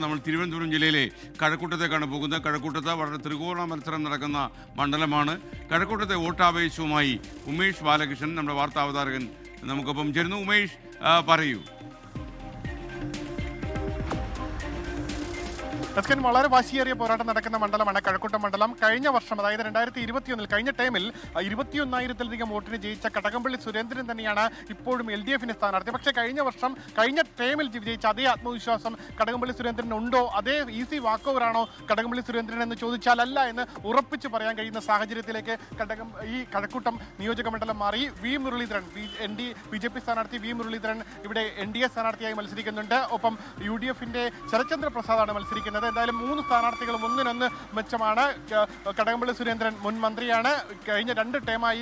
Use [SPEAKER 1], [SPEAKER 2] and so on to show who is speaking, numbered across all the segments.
[SPEAKER 1] നമ്മൾ തിരുവനന്തപുരം ജില്ലയിലെ കഴക്കൂട്ടത്തേക്കാണ് പോകുന്നത്. കഴക്കൂട്ടത്ത് വളരെ ത്രികോണ മത്സരം നടക്കുന്ന മണ്ഡലമാണ്. കഴക്കൂട്ടത്തെ വോട്ടാവേശവുമായി ഉമേഷ് ബാലകൃഷ്ണൻ, നമ്മുടെ വാർത്താ അവതാരകൻ, നമുക്കൊപ്പം ചേരുന്നു. ഉമേഷ്, പറയൂ.
[SPEAKER 2] വളരെ വാശിയേറിയ പോരാട്ടം നടക്കുന്ന മണ്ഡലമാണ് കഴക്കൂട്ടം മണ്ഡലം. കഴിഞ്ഞ വർഷം, അതായത് 2021 കഴിഞ്ഞ ടൈമിൽ 21,000-ലധികം വോട്ടിന് ജയിച്ച കടകംപള്ളി സുരേന്ദ്രൻ തന്നെയാണ് ഇപ്പോഴും LDF സ്ഥാനാർത്ഥി. പക്ഷേ കഴിഞ്ഞ ടൈമിൽ വിജയിച്ച അതേ ആത്മവിശ്വാസം കടകംപള്ളി സുരേന്ദ്രൻ ഉണ്ടോ? അതേ ഈസി വാക്ക് ഓവറാണോ കടകംപള്ളി സുരേന്ദ്രൻ എന്ന് ചോദിച്ചാൽ അല്ല എന്ന് ഉറപ്പിച്ച് പറയാൻ കഴിയുന്ന സാഹചര്യത്തിലേക്ക് ഈ കഴക്കൂട്ടം നിയോജക മണ്ഡലം മാറി. വി മുരളീധരൻ, BJP സ്ഥാനാർത്ഥി വി മുരളീധരൻ ഇവിടെ NDA സ്ഥാനാർത്ഥിയായി മത്സരിക്കുന്നുണ്ട്. ഒപ്പം UDFന്റെ ശരത്ചന്ദ്ര പ്രസാദാണ് മത്സരിക്കുന്നത്. എന്തായാലും 3 സ്ഥാനാർത്ഥികളും ഒന്നിനൊന്ന് മെച്ചമാണ്. കടകംപള്ളി സുരേന്ദ്രൻ മുൻ മന്ത്രിയാണ്. കഴിഞ്ഞ 2 ടൈമായി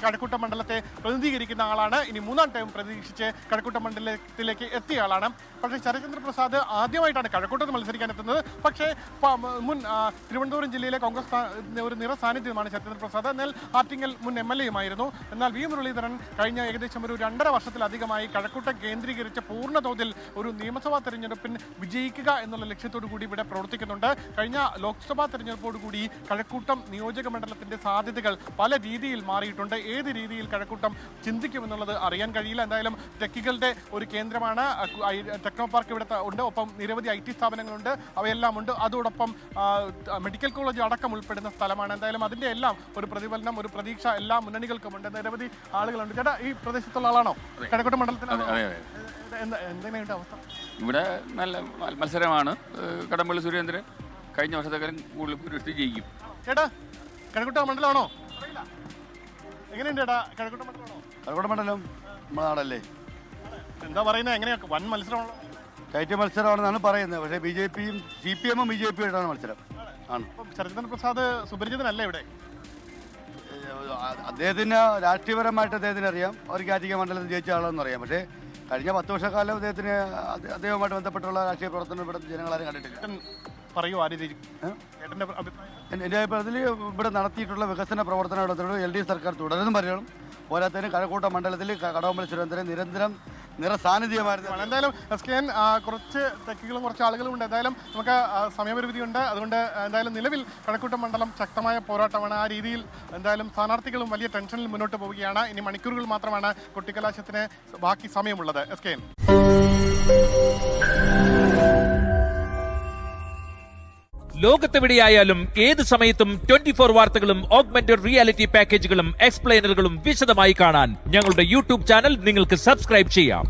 [SPEAKER 2] കഴക്കൂട്ടം മണ്ഡലത്തെ പ്രതിനിധീകരിക്കുന്ന ആളാണ്. ഇനി 3-ാം ടൈം പ്രതീക്ഷിച്ച് കഴക്കൂട്ടം മണ്ഡലത്തിലേക്ക് എത്തിയ ആളാണ്. പക്ഷേ ശരത്ചന്ദ്ര പ്രസാദ് ആദ്യമായിട്ടാണ് കഴക്കൂട്ടത്ത് മത്സരിക്കാൻ എത്തുന്നത്. പക്ഷേ മുൻ തിരുവനന്തപുരം ജില്ലയിലെ കോൺഗ്രസ് ഒരു നിറ സാന്നിധ്യമാണ് ശരത്ചന്ദ്ര പ്രസാദ്. എന്നാൽ ആറ്റിങ്ങൽ മുൻ MLA-യുമായിരുന്നു. എന്നാൽ വി മുരളീധരൻ കഴിഞ്ഞ ഏകദേശം ഒരു 2.5 വർഷത്തിലധികമായി കഴക്കൂട്ടം കേന്ദ്രീകരിച്ച് പൂർണ്ണ തോതിൽ ഒരു നിയമസഭാ തെരഞ്ഞെടുപ്പിന് വിജയിക്കുക എന്നുള്ള ലക്ഷ്യത്തോടു കൂടി ഇവിടെ പ്രവർത്തിക്കുന്നുണ്ട്. കഴിഞ്ഞ ലോക്സഭാ തെരഞ്ഞെടുപ്പോടുകൂടി കഴക്കൂട്ടം നിയോജക മണ്ഡലത്തിന്റെ സാധ്യതകൾ പല രീതിയിൽ മാറിയിട്ടുണ്ട്. ഏത് രീതിയിൽ കഴക്കൂട്ടം ചിന്തിക്കുമെന്നുള്ളത് അറിയാൻ കഴിയില്ല. എന്തായാലും ടെക്കുകളുടെ ഒരു കേന്ദ്രമാണ്. ടെക്നോ പാർക്ക് ഇവിടെ ഉണ്ട്. ഒപ്പം നിരവധി IT സ്ഥാപനങ്ങളുണ്ട്, അവയെല്ലാം ഉണ്ട്. അതോടൊപ്പം മെഡിക്കൽ കോളേജ് അടക്കം ഉൾപ്പെടുന്ന സ്ഥലമാണ്. എന്തായാലും അതിന്റെ എല്ലാം ഒരു പ്രതിഫലനം, ഒരു പ്രതീക്ഷ എല്ലാ മുന്നണികൾക്കുമുണ്ട്. നിരവധി ആളുകളുണ്ട്. ചേട്ടാ, ഈ പ്രദേശത്തുള്ള ആളാണോ? കഴക്കൂട്ടം മണ്ഡലത്തിൽ എന്തെങ്കിലും അവസ്ഥ?
[SPEAKER 3] ഇവിടെ നല്ല മത്സരമാണ്. കടകംപള്ളി സുരേന്ദ്രൻ കഴിഞ്ഞ വർഷത്തേക്കാളും കൂടുതൽ ജയിക്കും.
[SPEAKER 2] ചേട്ടാ, കഴക്കൂട്ടം മണ്ഡലമാണോ? എങ്ങനെയുണ്ട് ചേട്ടാ കഴക്കൂട്ടം മണ്ഡലമാണോ?
[SPEAKER 4] കഴക്കൂട്ടം മണ്ഡലം നമ്മളാണല്ലേ.
[SPEAKER 2] എന്താ പറയുന്നത്? എങ്ങനെയാ? വൻ മത്സരമാണോ?
[SPEAKER 4] ടൈറ്റ് മത്സരമാണെന്നാണ് പറയുന്നത്. പക്ഷേ BJPയും CPM-ഉം BJP ആയിട്ടാണ് മത്സരം. ആണ്.
[SPEAKER 2] ശരത്ചന്ദ്ര പ്രസാദ് സുപരിചിതനല്ലേ ഇവിടെ?
[SPEAKER 4] അദ്ദേഹത്തിന് രാഷ്ട്രീയപരമായിട്ട് അദ്ദേഹത്തിന് അറിയാം. അവർക്ക് ആറ്റിങ്ങൽ മണ്ഡലത്തിൽ ജയിച്ച ആളെന്ന് അറിയാം. പക്ഷേ കഴിഞ്ഞ 10 വർഷക്കാലം അദ്ദേഹവുമായിട്ട് ബന്ധപ്പെട്ടുള്ള രാഷ്ട്രീയ പ്രവർത്തനം ഇവിടെ ജനങ്ങളാരും കണ്ടിട്ടില്ല.
[SPEAKER 2] പറയൂ,
[SPEAKER 4] എൻ്റെ അഭിപ്രായത്തിൽ ഇവിടെ നടത്തിയിട്ടുള്ള വികസന പ്രവർത്തനത്തോട് LDF സർക്കാർ തുടർന്നും പറയണം. പോരാത്തതിന് കഴക്കൂട്ടം മണ്ഡലത്തിൽ കടകംപള്ളി സുരേന്ദ്രൻ നിരന്തരം സാന്നിധ്യമായിരുന്നു.
[SPEAKER 2] എന്തായാലും കുറച്ച് തെക്കുകളും കുറച്ച് ആളുകളും ഉണ്ട്. എന്തായാലും നമുക്ക് സമയപരിധി ഉണ്ട്. അതുകൊണ്ട് എന്തായാലും നിലവിൽ കഴക്കൂട്ടം മണ്ഡലം ശക്തമായ പോരാട്ടമാണ്. ആ രീതിയിൽ എന്തായാലും സ്ഥാനാർത്ഥികളും വലിയ ടെൻഷനിൽ മുന്നോട്ട് പോവുകയാണ്. ഇനി മണിക്കൂറുകൾ മാത്രമാണ് കൊട്ടിക്കലാശത്തിന് ബാക്കി സമയമുള്ളത്. SKN.
[SPEAKER 5] ലോകത്തെവിടെയായാലും ഏത് സമയത്തും 24 വാർത്തകളും ഓഗ്മെന്റഡ് റിയാലിറ്റി പാക്കേജുകളും എക്സ്പ്ലെയിനറുകളും വിശദമായി കാണാൻ ഞങ്ങളുടെ YouTube ചാനൽ നിങ്ങൾക്ക് സബ്സ്ക്രൈബ് ചെയ്യാം.